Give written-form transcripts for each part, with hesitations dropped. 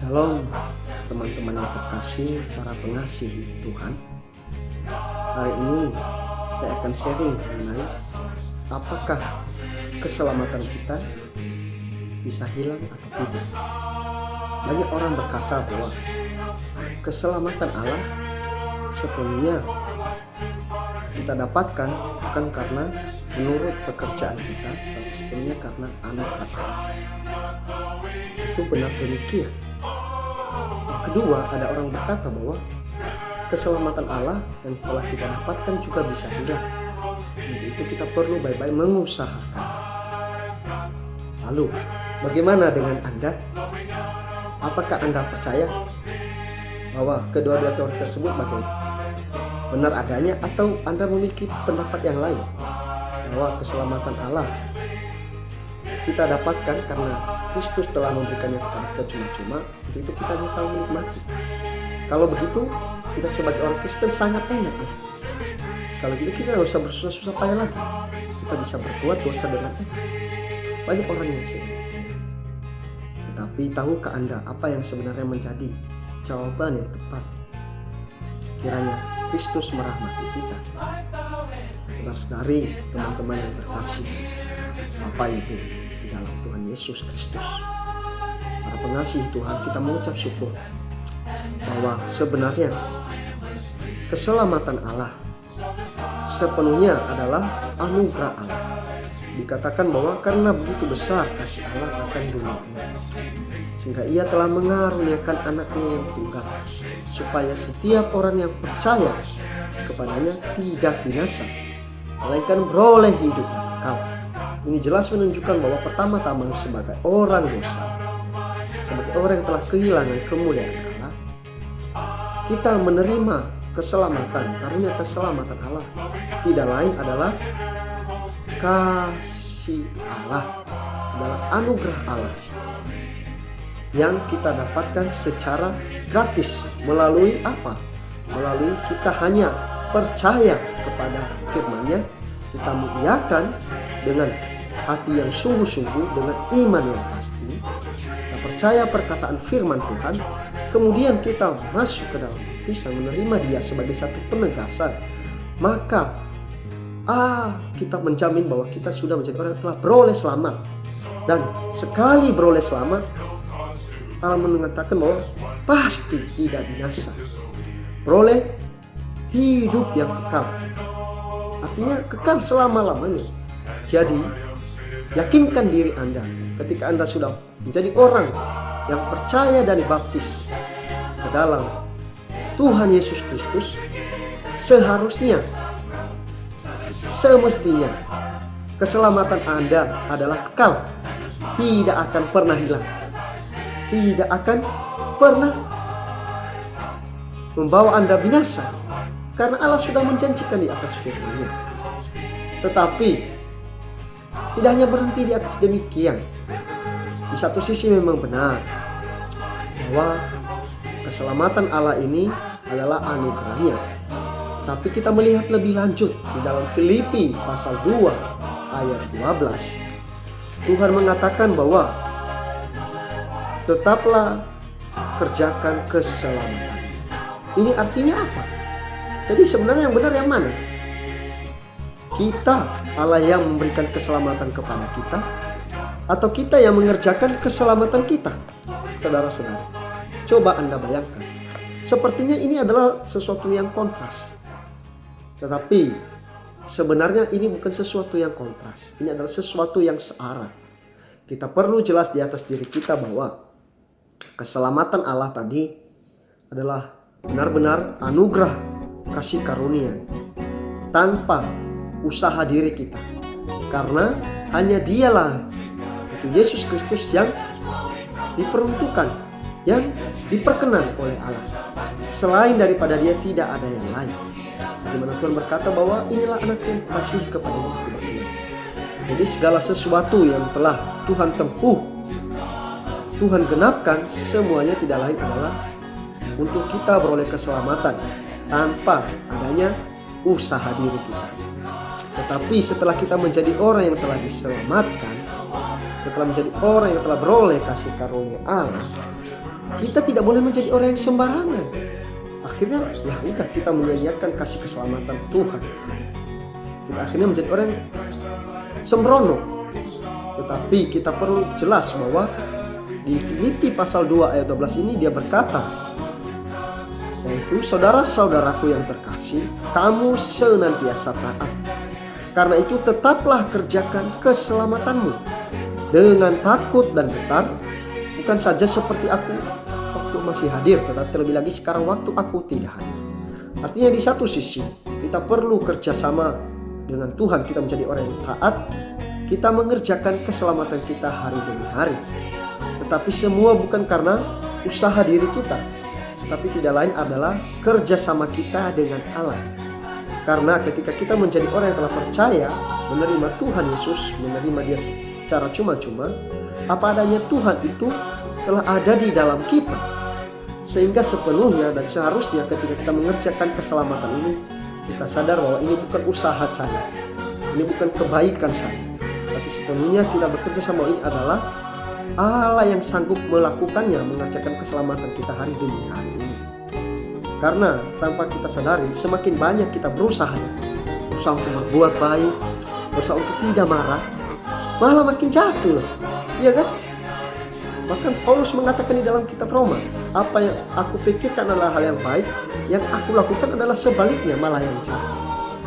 Shalom teman-teman yang terkasih, para pengasih Tuhan. Hari ini saya akan sharing mengenai apakah keselamatan kita bisa hilang atau tidak. Banyak orang berkata bahwa keselamatan Allah sepenuhnya kita dapatkan bukan karena menurut pekerjaan kita, tapi sepenuhnya karena anugerah Allah. Itu benar demikian. Kedua, ada orang berkata bahwa keselamatan Allah yang telah kita dapatkan juga bisa hilang. Jadi itu kita perlu baik-baik mengusahakan. Lalu, bagaimana dengan Anda? Apakah Anda percaya bahwa kedua-dua teori tersebut benar adanya, atau Anda memiliki pendapat yang lain bahwa keselamatan Allah kita dapatkan karena Kristus telah memberikannya kepada kita cuma-cuma, untuk itu kita hanya tahu menikmati. Kalau begitu, kita sebagai orang Kristen sangat enak ya. Kalau gitu kita nggak usah bersusah-susah payah lagi. Kita bisa berbuat dosa dengan enak. Banyak orang yang sedih. Tetapi tahukah Anda apa yang sebenarnya menjadi jawaban yang tepat? Kiranya Kristus merahmati kita. Saudara-saudari, teman-teman yang terkasih, Bapak Ibu di dalam Tuhan Yesus Kristus, para pengasih Tuhan, kita mengucap syukur bahwa sebenarnya keselamatan Allah sepenuhnya adalah anugerah Allah. Dikatakan bahwa karena begitu besar kasih Allah akan dunia ini, sehingga Ia telah mengaruniakan anaknya yang tunggal, supaya setiap orang yang percaya kepadanya tidak binasa, melainkan beroleh hidup yang kekal. Ini jelas menunjukkan bahwa pertama-tama sebagai orang dosa, sebagai orang yang telah kehilangan kemuliaan Allah, kita menerima keselamatan. Karunia keselamatan Allah tidak lain adalah kasih Allah, adalah anugerah Allah yang kita dapatkan secara gratis. Melalui apa? Melalui kita hanya percaya kepada firman-Nya, kita mengiyakan dengan hati yang sungguh-sungguh, dengan iman yang pasti, kita percaya perkataan firman Tuhan, kemudian kita masuk ke dalam baptisan, menerima Dia sebagai satu penegasan, maka kita menjamin bahwa kita sudah menjadi orang yang telah beroleh selamat. Dan sekali beroleh selamat, Allah mengatakan bahwa pasti tidak binasa, beroleh hidup yang kekal. Artinya kekal selama-lamanya. Jadi yakinkan diri Anda ketika Anda sudah menjadi orang yang percaya dan dibaptis ke dalam Tuhan Yesus Kristus, seharusnya, semestinya keselamatan Anda adalah kekal, tidak akan pernah hilang, tidak akan pernah membawa Anda binasa, karena Allah sudah menjanjikan di atas firman-Nya. Tetapi tidak hanya berhenti di atas demikian. Di satu sisi memang benar bahwa keselamatan Allah ini adalah anugerahnya. Tapi kita melihat lebih lanjut di dalam Filipi pasal 2 ayat 12. Tuhan mengatakan bahwa tetaplah kerjakan keselamatan. Ini artinya apa? Jadi sebenarnya yang benar yang mana? Kita, Allah yang memberikan keselamatan kepada kita, atau kita yang mengerjakan keselamatan kita? Saudara-saudara, coba Anda bayangkan. Sepertinya ini adalah sesuatu yang kontras. Tetapi sebenarnya ini bukan sesuatu yang kontras. Ini adalah sesuatu yang searah. Kita perlu jelas di atas diri kita bahwa keselamatan Allah tadi adalah benar-benar anugerah kasih karunia tanpa usaha diri kita, karena hanya Dialah, itu Yesus Kristus, yang diperuntukkan, yang diperkenan oleh Allah. Selain daripada Dia tidak ada yang lain. Bagaimana Tuhan berkata bahwa inilah anak yang kasih kepada aku. Jadi segala sesuatu yang telah Tuhan tempuh, Tuhan genapkan, semuanya tidak lain adalah untuk kita beroleh keselamatan tanpa adanya usaha diri kita. Tetapi setelah kita menjadi orang yang telah diselamatkan, setelah menjadi orang yang telah beroleh kasih karunia Allah, Kita tidak boleh menjadi orang yang sembarangan. Akhirnya ya udah, kita menyanyiakan kasih keselamatan Tuhan. Kita akhirnya menjadi orang yang sembrono. Tetapi kita perlu jelas bahwa di Filipi pasal 2 ayat 12 ini dia berkata, yaitu, saudara-saudaraku yang terkasih, kamu senantiasa taat. Karena itu tetaplah kerjakan keselamatanmu dengan takut dan getar, bukan saja seperti aku waktu masih hadir, tetapi terlebih lagi sekarang waktu aku tidak hadir. Artinya di satu sisi kita perlu kerjasama dengan Tuhan, kita menjadi orang yang taat, kita mengerjakan keselamatan kita hari demi hari. Tetapi semua bukan karena usaha diri kita, tapi tidak lain adalah kerjasama kita dengan Allah. Karena ketika kita menjadi orang yang telah percaya, menerima Tuhan Yesus, menerima Dia secara cuma-cuma, apa adanya Tuhan itu telah ada di dalam kita. Sehingga sepenuhnya dan seharusnya ketika kita mengerjakan keselamatan ini, kita sadar bahwa ini bukan usaha saya, ini bukan kebaikan saya, tapi sepenuhnya kita bekerja sama, ini adalah Allah yang sanggup melakukannya, mengerjakan keselamatan kita hari demi hari ini. Karena tanpa kita sadari, semakin banyak kita berusaha untuk berbuat baik, berusaha untuk tidak marah, malah makin jatuh loh, iya kan? Bahkan Paulus mengatakan di dalam kitab Roma, apa yang aku pikirkan adalah hal yang baik, yang aku lakukan adalah sebaliknya, malah yang jahat.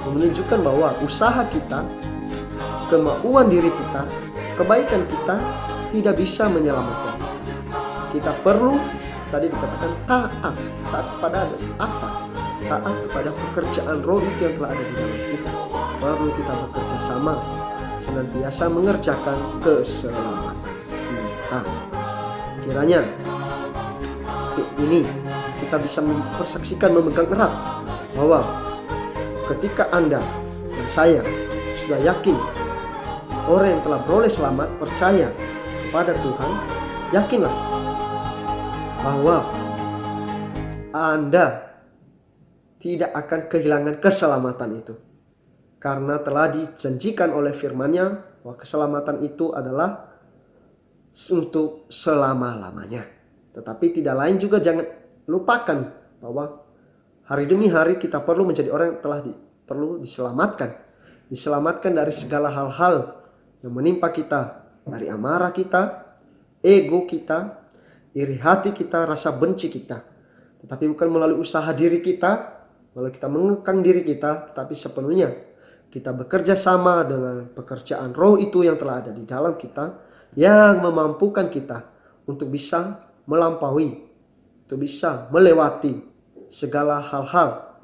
Menunjukkan bahwa usaha kita, kemauan diri kita, kebaikan kita tidak bisa menyelamatkan. Kita perlu, tadi dikatakan taat kepada apa? Taat kepada pekerjaan roh itu yang telah ada di dalam kita. Perlu kita bekerja sama, senantiasa mengerjakan keselamatan kita. Kiranya ini kita bisa mempersaksikan, memegang erat bahwa ketika Anda dan saya sudah yakin orang yang telah beroleh selamat, percaya kepada Tuhan, yakinlah bahwa Anda tidak akan kehilangan keselamatan itu, karena telah dijanjikan oleh firman-Nya bahwa keselamatan itu adalah untuk selama-lamanya. Tetapi tidak lain juga, jangan lupakan bahwa hari demi hari kita perlu menjadi orang yang telah perlu diselamatkan dari segala hal-hal yang menimpa kita, dari amarah kita, ego kita, iri hati kita, rasa benci kita. Tetapi bukan melalui usaha diri kita, melalui kita mengekang diri kita, tetapi sepenuhnya kita bekerja sama dengan pekerjaan roh itu yang telah ada di dalam kita, yang memampukan kita untuk bisa melampaui, untuk bisa melewati segala hal-hal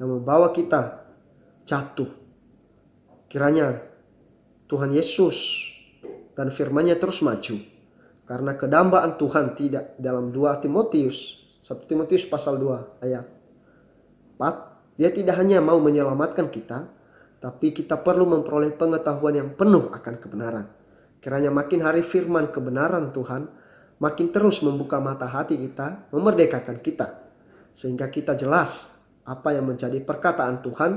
yang membawa kita jatuh. Kiranya Tuhan Yesus dan firman-Nya terus maju, karena kedambaan Tuhan tidak dalam 1 Timotius pasal 2 ayat 4, Dia tidak hanya mau menyelamatkan kita, tapi kita perlu memperoleh pengetahuan yang penuh akan kebenaran. Kiranya makin hari firman kebenaran Tuhan makin terus membuka mata hati kita, memerdekakan kita, sehingga kita jelas apa yang menjadi perkataan Tuhan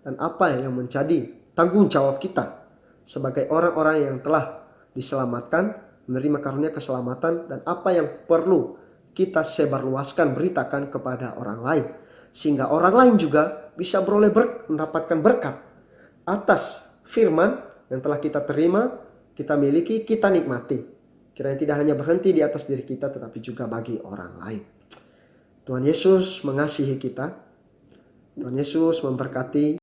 dan apa yang menjadi tanggung jawab kita sebagai orang-orang yang telah diselamatkan, menerima karunia keselamatan, dan apa yang perlu kita sebarluaskan, beritakan kepada orang lain, sehingga orang lain juga bisa mendapatkan berkat atas firman yang telah kita terima, kita miliki, kita nikmati. Kiranya tidak hanya berhenti di atas diri kita, tetapi juga bagi orang lain. Tuhan Yesus mengasihi kita. Tuhan Yesus memberkati.